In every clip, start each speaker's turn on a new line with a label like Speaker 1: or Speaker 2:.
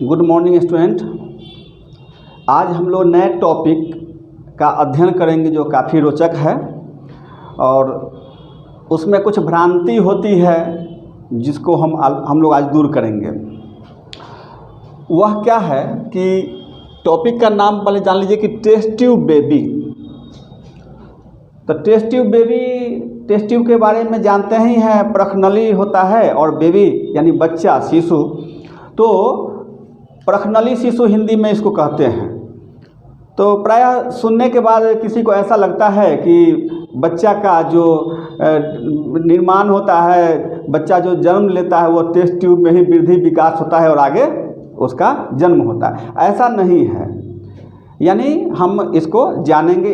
Speaker 1: Good morning student. आज हम लोग नए टॉपिक का अध्ययन करेंगे जो काफ़ी रोचक है और उसमें कुछ भ्रांति होती है जिसको हम लोग आज दूर करेंगे। वह क्या है कि टॉपिक का नाम पहले जान लीजिए कि टेस्ट ट्यूब बेबी। तो टेस्ट ट्यूब के बारे में जानते ही हैं, प्रखनली होता है और बेबी यानी बच्चा, शिशु। तो प्रखनली शिशु हिंदी में इसको कहते हैं। तो प्रायः सुनने के बाद किसी को ऐसा लगता है कि बच्चा का जो निर्माण होता है, बच्चा जो जन्म लेता है वो टेस्ट ट्यूब में ही वृद्धि विकास होता है और आगे उसका जन्म होता है। ऐसा नहीं है, यानी हम इसको जानेंगे।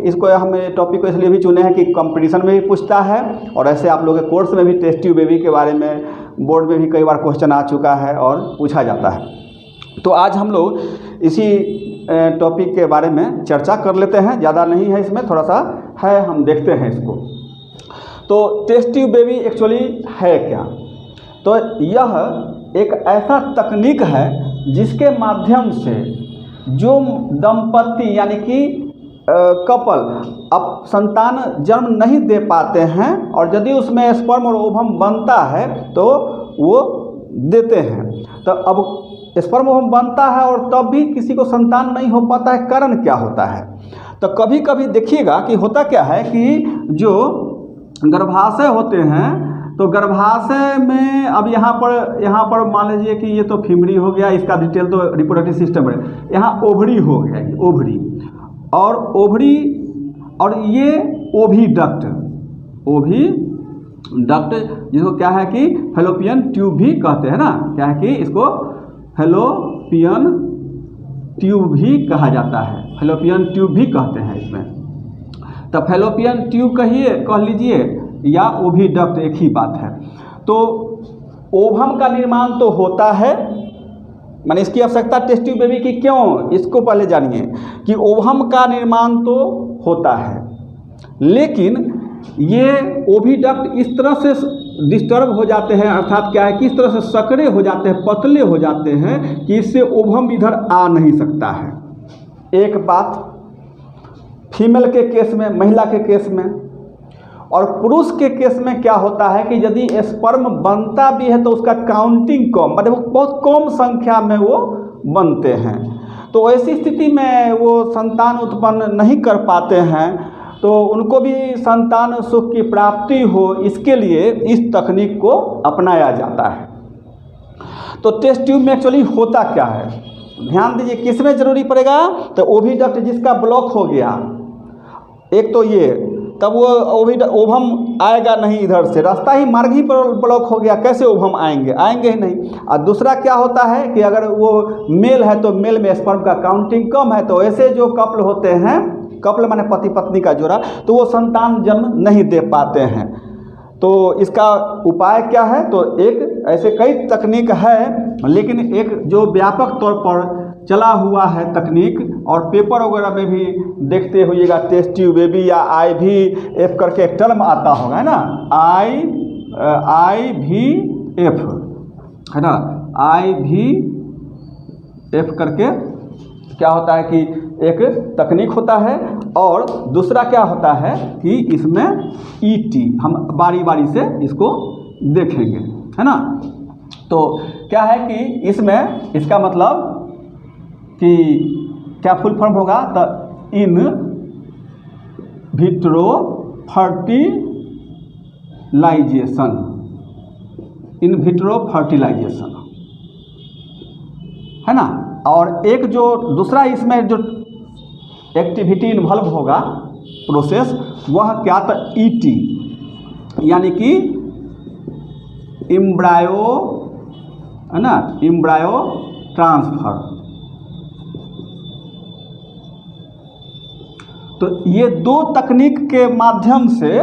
Speaker 1: इसको हम टॉपिक को इसलिए भी चुने हैं कि कंपटीशन में भी पूछता है और ऐसे आप लोगों के कोर्स में भी टेस्ट ट्यूब बेबी के बारे में बोर्ड में भी कई बार क्वेश्चन आ चुका है और पूछा जाता है। तो आज हम लोग इसी टॉपिक के बारे में चर्चा कर लेते हैं। ज़्यादा नहीं है, इसमें थोड़ा सा है, हम देखते हैं इसको। तो टेस्ट ट्यूब बेबी एक्चुअली है क्या? तो यह एक ऐसा तकनीक है जिसके माध्यम से जो दंपति यानी कि कपल अब संतान जन्म नहीं दे पाते हैं और यदि उसमें स्पर्म और ओवम बनता है तो वो देते हैं। तो अब स्पर्म ओवम बनता है और तब भी किसी को संतान नहीं हो पाता है, कारण क्या होता है? तो कभी कभी देखिएगा कि होता क्या है कि जो गर्भाशय होते हैं तो गर्भाशय में अब यहाँ पर मान लीजिए कि ये तो फीमरी हो गया, इसका डिटेल तो रिप्रोडक्टिव सिस्टम है। यहाँ ओवरी हो गया, ये ओवरी और ये ओविडक्ट जिसको क्या है कि फैलोपियन ट्यूब भी कहते हैं ना, क्या है कि इसको फैलोपियन ट्यूब भी कहा जाता है, फैलोपियन ट्यूब भी कहते हैं इसमें। तो फैलोपियन ट्यूब कह लीजिए या ओविडक्ट, एक ही बात है। तो ओवम का निर्माण तो होता है, माने इसकी आवश्यकता टेस्ट ट्यूब बेबी की क्यों, इसको पहले जानिए कि ओवम का निर्माण तो होता है, लेकिन ये ओविडक्ट इस तरह से डिस्टर्ब हो जाते हैं, अर्थात क्या है कि इस तरह से सकड़े हो जाते हैं, पतले हो जाते हैं कि इससे ओवम इधर आ नहीं सकता है। एक बात फीमेल के केस में, महिला के केस में। और पुरुष के केस में क्या होता है कि यदि स्पर्म बनता भी है तो उसका काउंटिंग कम, मतलब बहुत कम संख्या में वो बनते हैं। तो ऐसी स्थिति में वो संतान उत्पन्न नहीं कर पाते हैं। तो उनको भी संतान सुख की प्राप्ति हो, इसके लिए इस तकनीक को अपनाया जाता है। तो टेस्ट ट्यूब में एक्चुअली होता क्या है, ध्यान दीजिए किस में जरूरी पड़ेगा। तो ओविडक्ट जिसका ब्लॉक हो गया, एक तो ये, तब वो ओवम आएगा नहीं, इधर से रास्ता ही, मार्ग ही पर ब्लॉक हो गया, कैसे ओवम आएंगे ही नहीं। और दूसरा क्या होता है कि अगर वो मेल है तो मेल में स्पर्म का काउंटिंग कम है, तो ऐसे जो कपल होते हैं, कपल माने पति पत्नी का जोड़ा, तो वो संतान जन्म नहीं दे पाते हैं। तो इसका उपाय क्या है? तो एक ऐसे कई तकनीक है, लेकिन एक जो व्यापक तौर पर चला हुआ है तकनीक और पेपर वगैरह में भी देखते होइएगा, टेस्ट ट्यूब बेबी या IVF करके एक टर्म आता होगा, है ना, IVF, है ना, IVF करके क्या होता है कि एक तकनीक होता है। और दूसरा क्या होता है कि इसमें ET, हम बारी बारी से इसको देखेंगे, है ना। तो क्या है कि इसमें इसका मतलब कि क्या फुल फॉर्म होगा, तो इन विट्रो फर्टिलाइजेशन, है ना। और एक जो दूसरा इसमें जो एक्टिविटी इन्वॉल्व होगा, प्रोसेस, वह क्या, तो ET यानी कि एम्ब्रायो, है ना, एम्ब्रायो ट्रांसफर। तो ये दो तकनीक के माध्यम से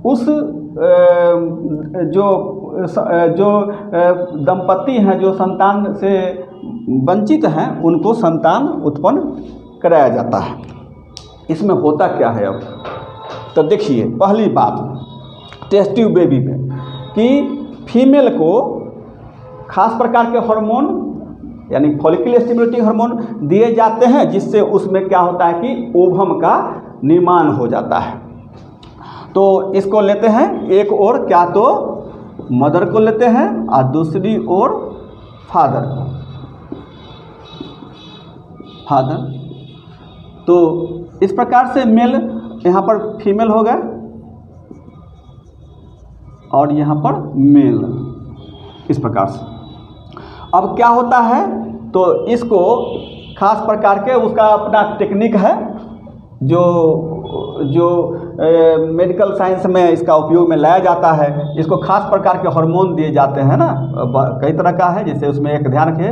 Speaker 1: उस जो दंपति हैं जो संतान से वंचित हैं, उनको संतान उत्पन्न कराया जाता है। इसमें होता क्या है अब? तो देखिए, पहली बात टेस्ट ट्यूब बेबी में कि फीमेल को खास प्रकार के हार्मोन यानी फॉलिकल स्टिमुलेटिंग हार्मोन दिए जाते हैं, जिससे उसमें क्या होता है कि ओवम का निर्माण हो जाता है। तो इसको लेते हैं एक और क्या तो मदर को लेते हैं और दूसरी ओर फादर को। फादर तो इस प्रकार से मेल यहाँ पर फीमेल हो गया और यहाँ पर मेल, इस प्रकार से। अब क्या होता है तो इसको खास प्रकार के उसका अपना टेक्निक है जो मेडिकल साइंस में इसका उपयोग में लाया जाता है। इसको खास प्रकार के हार्मोन दिए जाते हैं ना, कई तरह का है, जैसे उसमें एक ध्यान रखिए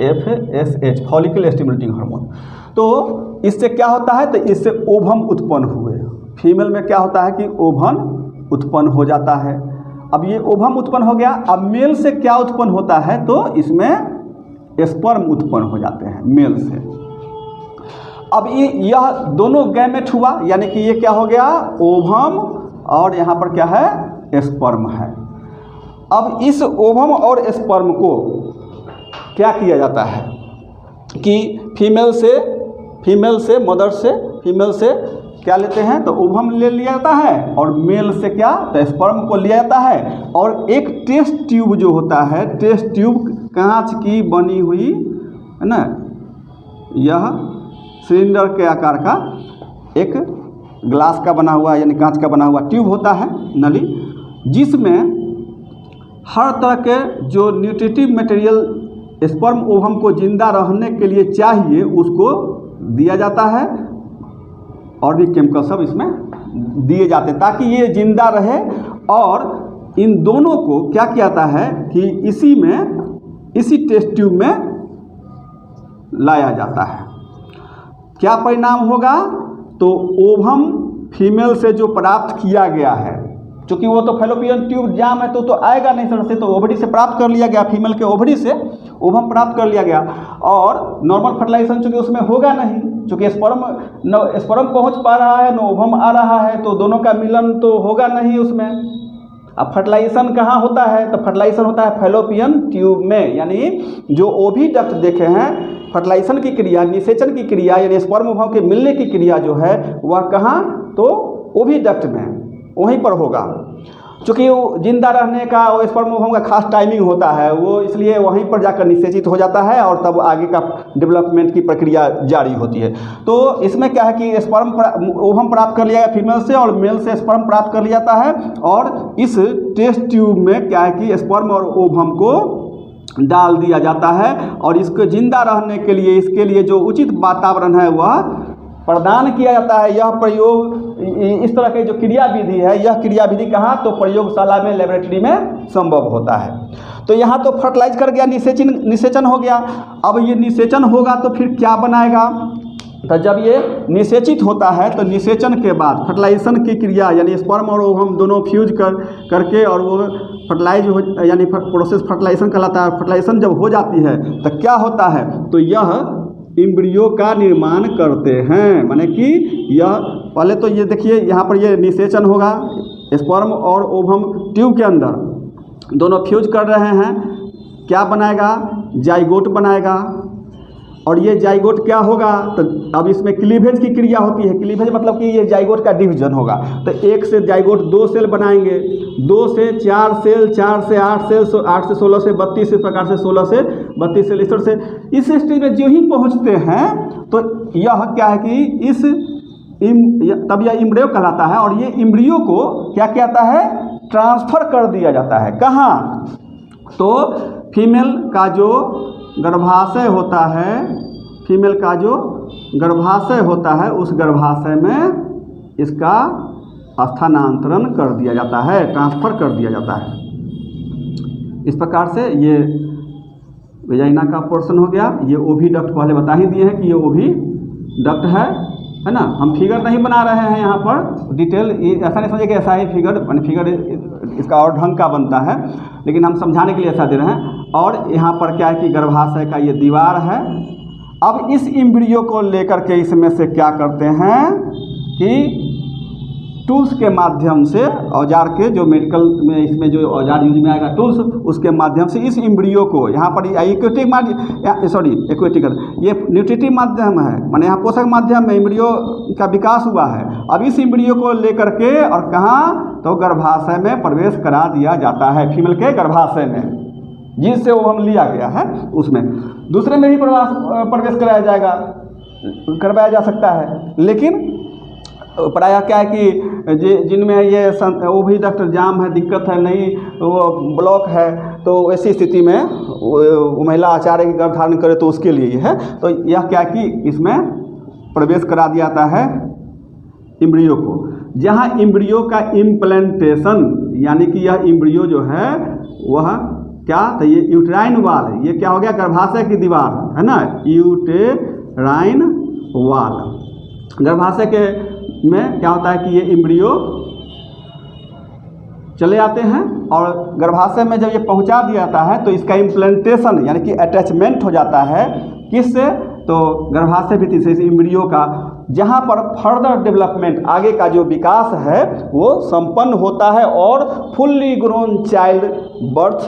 Speaker 1: FSH फॉलिकल स्टिमुलेटिंग हार्मोन। तो इससे क्या होता है तो इससे ओवम उत्पन्न हुए। फीमेल में क्या होता है कि ओवम उत्पन्न हो जाता है। अब ये ओवम उत्पन्न हो गया। अब मेल से क्या उत्पन्न होता है तो इसमें स्पर्म उत्पन्न हो जाते हैं मेल से। अब यह दोनों गैमेट हुआ, यानी कि ये क्या हो गया ओवम और यहाँ पर क्या है स्पर्म है। अब इस ओवम और स्पर्म को क्या किया जाता है कि फीमेल से क्या लेते हैं तो ओवम ले लिया जाता है और मेल से क्या तो स्पर्म को लिया जाता है। और एक टेस्ट ट्यूब जो होता है, टेस्ट ट्यूब कांच की बनी हुई है ना, यह सिलेंडर के आकार का एक ग्लास का बना हुआ यानी कांच का बना हुआ ट्यूब होता है, नली, जिसमें हर तरह के जो न्यूट्रिटिव मटेरियल स्पर्म ओवम को जिंदा रहने के लिए चाहिए उसको दिया जाता है और भी केमिकल सब इसमें दिए जाते हैं ताकि ये जिंदा रहे। और इन दोनों को क्या किया जाता है कि इसी टेस्ट ट्यूब में लाया जाता है। क्या परिणाम होगा तो ओवम फीमेल से जो प्राप्त किया गया है, क्योंकि वो तो फैलोपियन ट्यूब जाम है तो आएगा नहीं सर से, तो ओवरी से प्राप्त कर लिया गया, फीमेल के ओवरी से ओवम प्राप्त कर लिया गया। और नॉर्मल फर्टिलाइजेशन चूँकि उसमें होगा नहीं, चूँकि स्पर्म पहुंच पा रहा है न ओवम आ रहा है, तो दोनों का मिलन तो होगा नहीं उसमें। अब फर्टिलाइजेशन कहाँ होता है तो फर्टिलाइजेशन होता है फैलोपियन ट्यूब में, यानी जो ओविडक्ट देखे हैं फर्टिलाइजेशन की क्रिया, निषेचन की क्रिया यानी स्पर्म ओवम के मिलने की क्रिया जो है वह कहाँ तो ओविडक्ट में, वहीं पर होगा। चूँकि वो जिंदा रहने का वो स्पर्म ओवम का खास टाइमिंग होता है, वो इसलिए वहीं पर जाकर निषेचित हो जाता है और तब आगे का डेवलपमेंट की प्रक्रिया जारी होती है। तो इसमें क्या है कि स्पर्म ओवम प्राप्त कर लिया गया फीमेल से और मेल से स्पर्म प्राप्त कर लिया जाता है। और इस टेस्ट ट्यूब में क्या है कि स्पर्म और ओवम को डाल दिया जाता है और इसको जिंदा रहने के लिए इसके लिए जो उचित वातावरण है वह प्रदान किया जाता है। यह प्रयोग इस तरह की जो क्रिया विधि है, यह क्रिया विधि कहाँ तो प्रयोगशाला में, लेबोरेटरी में संभव होता है। तो यहाँ तो फर्टिलाइज कर गया, निषेचन हो गया। अब ये निषेचन होगा तो फिर क्या बनाएगा तो जब ये निषेचित होता है तो निषेचन के बाद फर्टिलाइजेशन की क्रिया यानी स्पर्म और ओवम दोनों फ्यूज करके और वो फर्टिलाइज हो यानी प्रोसेस फर्टिलाइजेशन कहलाता है। फर्टिलाइजेशन जब हो जाती है तो क्या होता है तो यह इम्ब्रियो का निर्माण करते हैं। माने कि यह पहले तो ये देखिए यहाँ पर ये निषेचन होगा, स्पर्म और ओवम ट्यूब के अंदर दोनों फ्यूज कर रहे हैं, क्या बनाएगा जाइगोट बनाएगा। और ये जाइगोट क्या होगा तो अब इसमें क्लीवेज की क्रिया होती है। क्लीवेज मतलब कि ये जाइगोट का डिवीजन होगा। तो एक से जाइगोट 2 सेल बनाएंगे, 2 से 4 सेल, 4 से 8 सेल, 8 से 16 से 32, इस प्रकार से 16 से 32 सेल, इस तरह से इस स्टेज में जो ही पहुँचते हैं तो यह क्या है कि तब यह इम्ब्रियो कहलाता है। और ये इम्ब्रियो को क्या कहता है ट्रांसफ़र कर दिया जाता है। कहाँ तो फीमेल का जो गर्भाशय होता है, फीमेल का जो गर्भाशय होता है उस गर्भाशय में इसका स्थानांतरण कर दिया जाता है, ट्रांसफ़र कर दिया जाता है। इस प्रकार से ये वेजाइना का पोर्शन हो गया। ये ओविडक्ट पहले बता ही दिए हैं कि ये ओविडक्ट है ना। हम फिगर नहीं बना रहे हैं यहाँ पर डिटेल, ऐसा नहीं समझिए कि ऐसा ही फिगर इसका और ढंग का बनता है, लेकिन हम समझाने के लिए ऐसा दे रहे हैं। और यहाँ पर क्या है कि गर्भाशय का ये दीवार है। अब इस इम्ब्रियो को लेकर के इसमें से क्या करते हैं कि टूल्स के माध्यम से, औजार के जो मेडिकल में इसमें जो औजार यूज में आएगा टूल्स, उसके माध्यम से इस एम्ब्रियो को यहाँ पर एक्वेटिक ये न्यूट्रिटिव माध्यम है, माने यहाँ पोषक माध्यम में एम्ब्रियो का विकास हुआ है। अब इस एम्ब्रियो को लेकर के और कहाँ, तो गर्भाशय में प्रवेश करा दिया जाता है, फीमेल के गर्भाशय में, जिससे वो हम लिया गया है उसमें दूसरे में भी प्रवेश कराया जाएगा, करवाया जा सकता है। लेकिन प्रायः क्या है कि जिनमें ये ओविडक्ट जाम है, दिक्कत है, नहीं वो ब्लॉक है, तो ऐसी स्थिति में वो महिला आचार्य की गर्भ धारण करे तो उसके लिए ये है। तो यह क्या कि इसमें प्रवेश करा दिया जाता है एम्ब्रियो को, जहाँ एम्ब्रियो का इम्प्लांटेशन, यानी कि यह एम्ब्रियो जो है वह क्या, तो ये यूटेराइन वाल है, ये क्या हो गया, गर्भाशय की दीवार है ना, यूटेराइन वाल। गर्भाशय के में क्या होता है कि ये एम्ब्रियो चले आते हैं और गर्भाशय में जब ये पहुंचा दिया जाता है तो इसका इम्प्लांटेशन यानी कि अटैचमेंट हो जाता है किससे, तो गर्भाशय भित्ति से, इस एम्ब्रियो का, जहाँ पर फर्दर डेवलपमेंट, आगे का जो विकास है वो संपन्न होता है और फुल्ली ग्रोन चाइल्ड बर्थ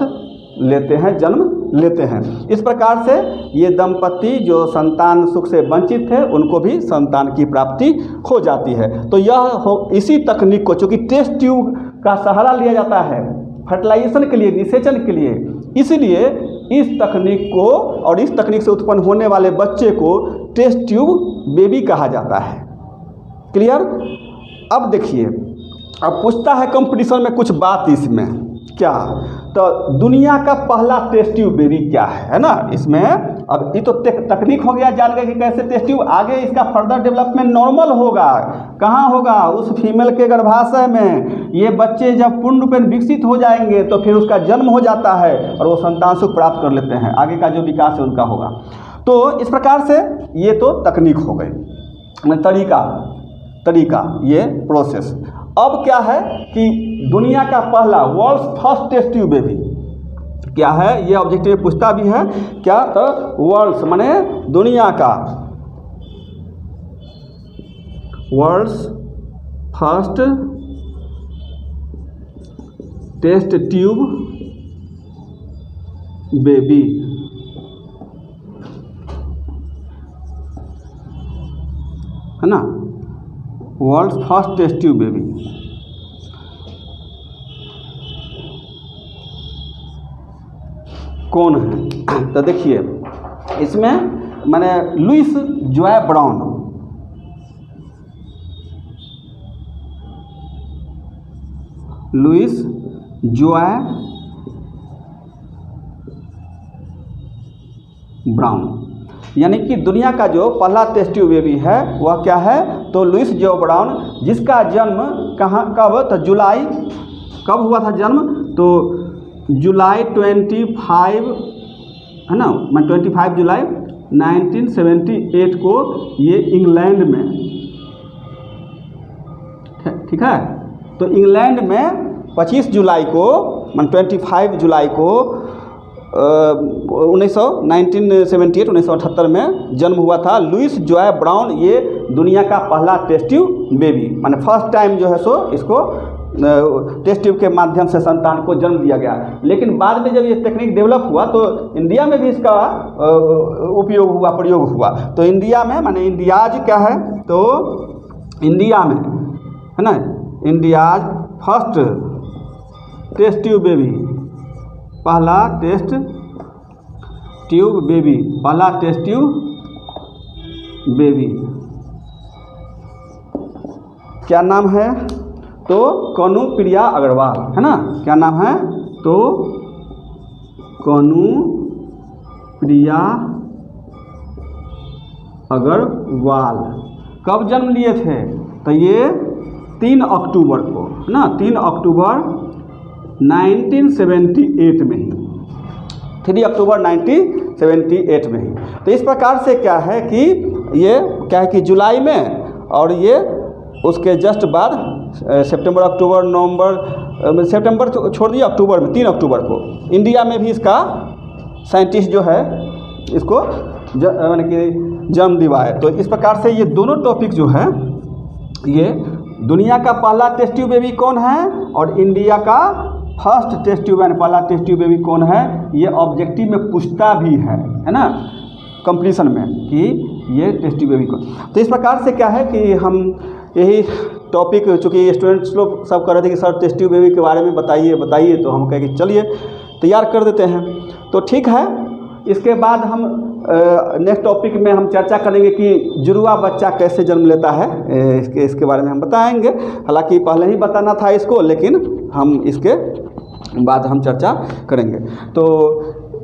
Speaker 1: लेते हैं, जन्म लेते हैं। इस प्रकार से ये दंपति जो संतान सुख से वंचित थे उनको भी संतान की प्राप्ति हो जाती है। तो यह इसी तकनीक को, चूँकि टेस्ट ट्यूब का सहारा लिया जाता है फर्टिलाइजेशन के लिए, निषेचन के लिए, इसलिए इस तकनीक को और इस तकनीक से उत्पन्न होने वाले बच्चे को टेस्ट ट्यूब बेबी कहा जाता है। क्लियर। अब देखिए, अब पूछता है कंपटीशन में कुछ बात इसमें क्या, तो दुनिया का पहला टेस्ट ट्यूब बेबी क्या है ना, इसमें अब ये तो तकनीक हो गया, जान गए कि कैसे टेस्ट ट्यूब, आगे इसका फर्दर डेवलपमेंट नॉर्मल होगा, कहाँ होगा, उस फीमेल के गर्भाशय में। ये बच्चे जब पूर्ण रूप में विकसित हो जाएंगे तो फिर उसका जन्म हो जाता है और वो संतान सुख प्राप्त कर लेते हैं, आगे का जो विकास है उनका होगा। तो इस प्रकार से ये तो तकनीक हो गई, तरीका ये प्रोसेस। अब क्या है कि दुनिया का पहला world first test tube baby क्या है, ये ऑब्जेक्टिव पूछता भी है क्या, तो वर्ल्ड्स माने दुनिया का, world's first test tube baby, है ना, world first test tube baby. कौन है, तो देखिए इसमें मैंने Louise Joy Brown, Louise Joy Brown, यानी कि दुनिया का जो पहला टेस्ट ट्यूब बेबी है वह क्या है, तो लुइस जॉय ब्राउन, जिसका जन्म कहाँ कब, तो जुलाई, कब हुआ था जन्म, तो जुलाई 25 है ना, 25 जुलाई 1978 को ये इंग्लैंड में, ठीक है, तो इंग्लैंड में 25 जुलाई को 25 जुलाई को 1978 में जन्म हुआ था लुइस जॉय ब्राउन। ये दुनिया का पहला टेस्ट ट्यूब बेबी, माने फर्स्ट टाइम जो है सो इसको टेस्ट ट्यूब के माध्यम से संतान को जन्म दिया गया। लेकिन बाद में जब ये टेक्निक डेवलप हुआ तो इंडिया में भी इसका उपयोग हुआ, प्रयोग हुआ। तो इंडिया में माने इंडियाज क्या है, तो इंडिया में है ना, India's first test tube baby, पहला टेस्ट ट्यूब बेबी, पहला टेस्ट ट्यूब बेबी क्या नाम है, तो कनु प्रिया अग्रवाल, है ना, क्या नाम है, तो कनु प्रिया अग्रवाल। कब जन्म लिए थे, तो ये 3 अक्टूबर को, है ना, 3 अक्टूबर 1978 में ही, 3 अक्टूबर 1978 में ही। तो इस प्रकार से क्या है कि ये क्या है कि जुलाई में, और ये उसके जस्ट बाद सितंबर, अक्टूबर, नवंबर, सितंबर छोड़ दिया, अक्टूबर में 3 अक्टूबर को इंडिया में भी इसका साइंटिस्ट जो है इसको यानी कि जन्म दिवा है। तो इस प्रकार से ये दोनों टॉपिक जो है ये दुनिया का पहला टेस्ट ट्यूब बेबी कौन है और इंडिया का फर्स्ट टेस्ट ट्यूब यानी पहला टेस्ट ट्यूब बेबी कौन है, ये ऑब्जेक्टिव में पूछता भी है ना कंपटीशन में कि ये टेस्ट ट्यूब बेबी कौन। तो इस प्रकार से क्या है कि हम यही टॉपिक, चूँकि स्टूडेंट्स लोग सब कह रहे थे कि सर टेस्ट ट्यूब बेबी के बारे में बताइए, तो हम कहे कि चलिए तैयार कर देते हैं। तो ठीक है, इसके बाद हम नेक्स्ट टॉपिक में हम चर्चा करेंगे कि जुड़वा बच्चा कैसे जन्म लेता है, इसके बारे में हम बताएंगे। हालांकि पहले ही बताना था इसको, लेकिन हम इसके बाद हम चर्चा करेंगे। तो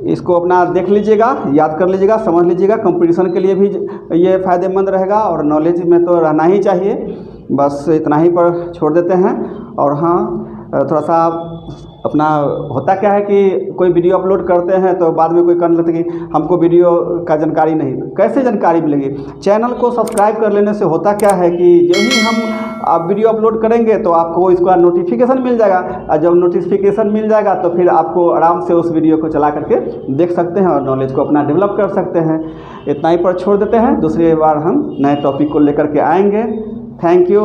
Speaker 1: इसको अपना देख लीजिएगा, याद कर लीजिएगा, समझ लीजिएगा। कंपटीशन के लिए भी ये फ़ायदेमंद रहेगा और नॉलेज में तो रहना ही चाहिए। बस इतना ही पर छोड़ देते हैं। और हाँ, थोड़ा सा अपना होता क्या है कि कोई वीडियो अपलोड करते हैं तो बाद में कोई कहने लगता है कि हमको वीडियो का जानकारी नहीं। कैसे जानकारी मिलेगी? चैनल को सब्सक्राइब कर लेने से होता क्या है कि यही हम वीडियो अपलोड करेंगे तो आपको इसका नोटिफिकेशन मिल जाएगा, और जब नोटिफिकेशन मिल जाएगा तो फिर आपको आराम से उस वीडियो को चला करके देख सकते हैं और नॉलेज को अपना डेवलप कर सकते हैं। इतना ही पर छोड़ देते हैं, दूसरी बार हम नए टॉपिक को लेकर के आएंगे। Thank you.